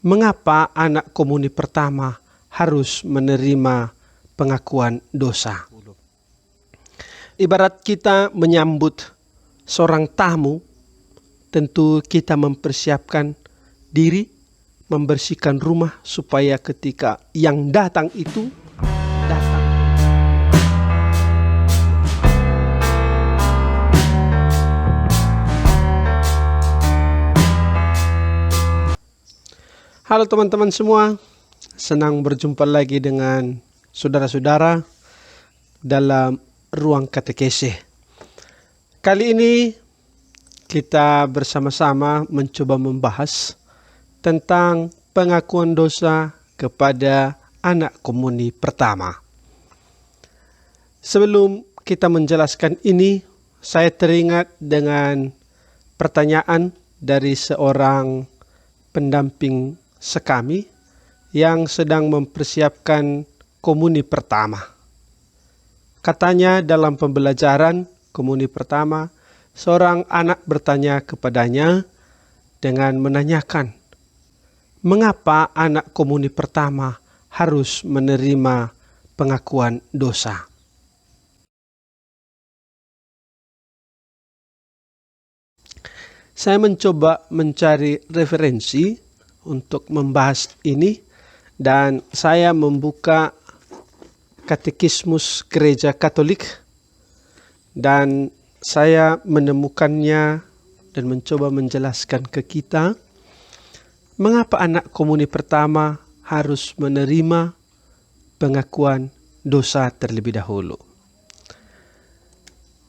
Mengapa anak komuni pertama harus menerima pengakuan dosa? Ibarat kita menyambut seorang tamu, tentu kita mempersiapkan diri, membersihkan rumah supaya ketika yang datang itu datang. Halo teman-teman semua, senang berjumpa lagi dengan saudara-saudara dalam ruang katekese. Kali ini kita bersama-sama mencoba membahas tentang pengakuan dosa kepada anak komuni pertama. Sebelum kita menjelaskan ini, saya teringat dengan pertanyaan dari seorang pendamping sekami yang sedang mempersiapkan komuni pertama. Katanya dalam pembelajaran komuni pertama, seorang anak bertanya kepadanya dengan menanyakan, mengapa anak komuni pertama harus menerima pengakuan dosa? Saya mencoba mencari referensi untuk membahas ini, dan saya membuka Katekismus Gereja Katolik dan saya menemukannya dan mencoba menjelaskan ke kita mengapa anak komuni pertama harus menerima pengakuan dosa terlebih dahulu.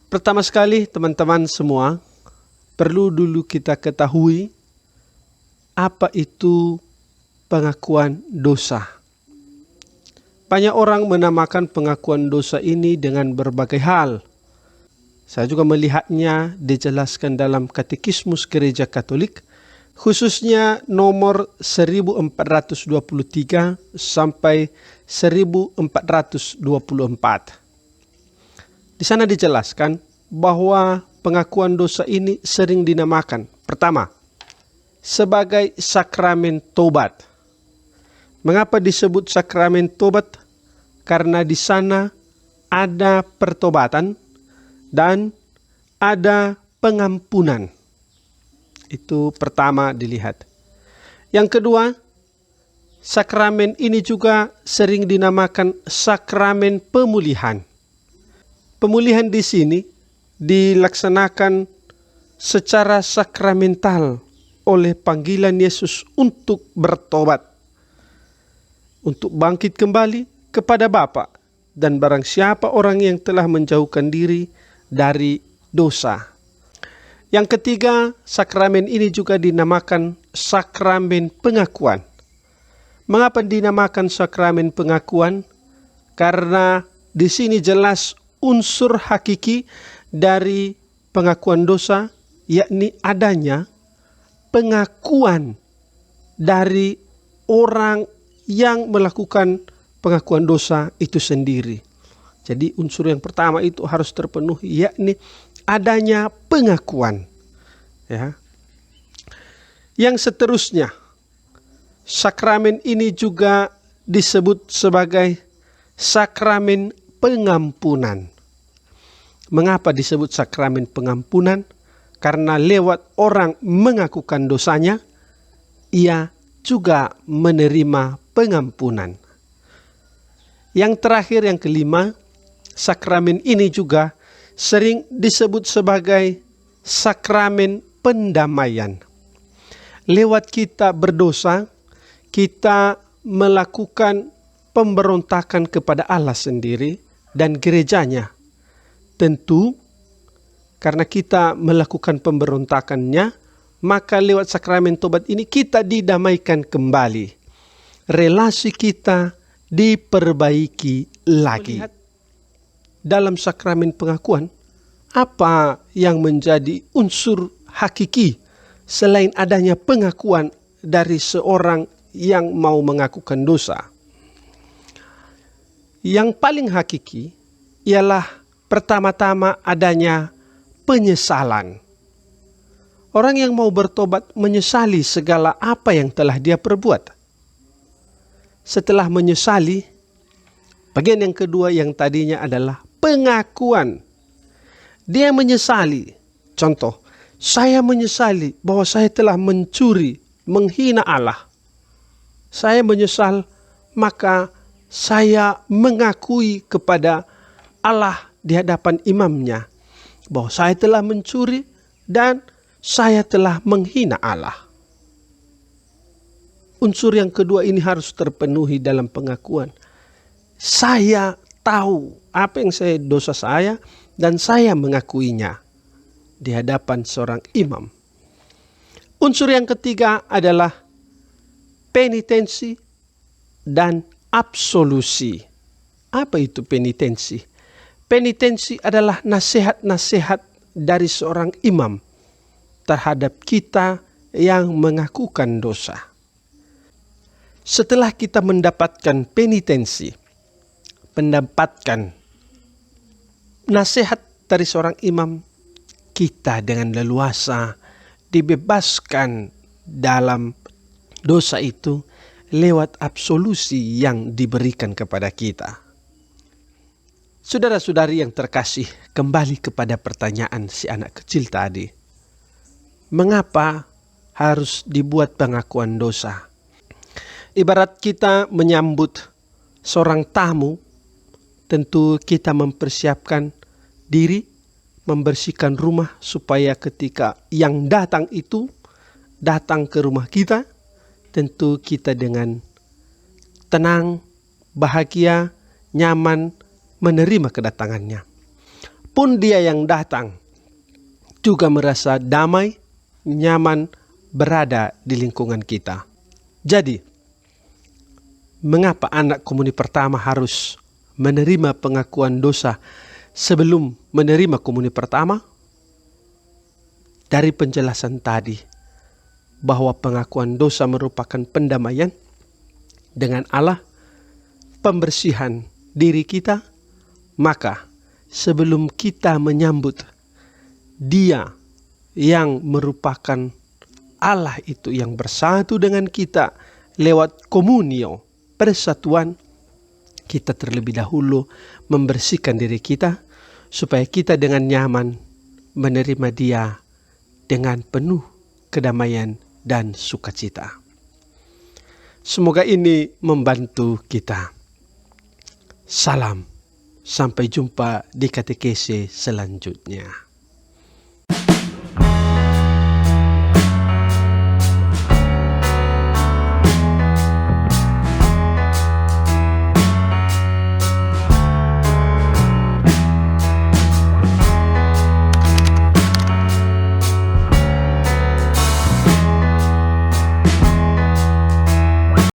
Pertama sekali teman-teman semua, perlu dulu kita ketahui apa itu pengakuan dosa. Banyak orang menamakan pengakuan dosa ini dengan berbagai hal. Saya juga melihatnya dijelaskan dalam Katekismus Gereja Katolik, khususnya nomor 1423 sampai 1424. Di sana dijelaskan bahwa pengakuan dosa ini sering dinamakan, pertama, sebagai sakramen tobat. Mengapa disebut sakramen tobat? Karena di sana ada pertobatan dan ada pengampunan. Itu pertama dilihat. Yang kedua, sakramen ini juga sering dinamakan sakramen pemulihan. Pemulihan di sini dilaksanakan secara sakramental oleh panggilan Yesus untuk bertobat, untuk bangkit kembali kepada Bapa, dan barang siapa orang yang telah menjauhkan diri dari dosa. Yang ketiga, sakramen ini juga dinamakan sakramen pengakuan. Mengapa dinamakan sakramen pengakuan? Karena di sini jelas unsur hakiki dari pengakuan dosa, yakni adanya pengakuan dari orang yang melakukan pengakuan dosa itu sendiri. Jadi unsur yang pertama itu harus terpenuhi, yakni adanya pengakuan. Ya. Yang seterusnya, sakramen ini juga disebut sebagai sakramen pengampunan. Mengapa disebut sakramen pengampunan? Karena lewat orang mengakukan dosanya, ia juga menerima pengampunan. Yang terakhir, yang kelima, sakramen ini juga sering disebut sebagai sakramen pendamaian. Lewat kita berdosa, kita melakukan pemberontakan kepada Allah sendiri dan gerejanya. Tentu, karena kita melakukan pemberontakannya, maka lewat sakramen tobat ini kita didamaikan kembali. Relasi kita diperbaiki lagi. Dalam sakramen pengakuan, apa yang menjadi unsur hakiki selain adanya pengakuan dari seorang yang mau mengakukan dosa? Yang paling hakiki ialah pertama-tama adanya penyesalan. Orang yang mau bertobat menyesali segala apa yang telah dia perbuat. Setelah menyesali, bagian yang kedua yang tadinya adalah pengakuan. Dia menyesali. Contoh, saya menyesali bahwa saya telah mencuri, menghina Allah. Saya menyesal, maka saya mengakui kepada Allah di hadapan imamnya bahwa saya telah mencuri dan saya telah menghina Allah. Unsur yang kedua ini harus terpenuhi dalam pengakuan. Saya tahu apa yang dosa saya dan saya mengakuinya di hadapan seorang imam. Unsur yang ketiga adalah penitensi dan absolusi. Apa itu penitensi? Penitensi adalah nasihat-nasihat dari seorang imam terhadap kita yang mengakukan dosa. Setelah kita mendapatkan penitensi, mendapatkan nasihat dari seorang imam, kita dengan leluasa dibebaskan dalam dosa itu lewat absolusi yang diberikan kepada kita. Saudara-saudari yang terkasih, kembali kepada pertanyaan si anak kecil tadi. Mengapa harus dibuat pengakuan dosa? Ibarat kita menyambut seorang tamu, tentu kita mempersiapkan diri, membersihkan rumah supaya ketika yang datang itu datang ke rumah kita, tentu kita dengan tenang, bahagia, nyaman menerima kedatangannya. Pun dia yang datang juga merasa damai, nyaman berada di lingkungan kita. Jadi, mengapa anak komuni pertama harus menerima pengakuan dosa sebelum menerima komuni pertama? Dari penjelasan tadi, bahwa pengakuan dosa merupakan pendamaian dengan Allah, pembersihan diri kita, maka sebelum kita menyambut Dia yang merupakan Allah itu yang bersatu dengan kita lewat komunio, persatuan, kita terlebih dahulu membersihkan diri kita supaya kita dengan nyaman menerima Dia dengan penuh kedamaian dan sukacita. Semoga ini membantu kita. Salam, sampai jumpa di katekese selanjutnya.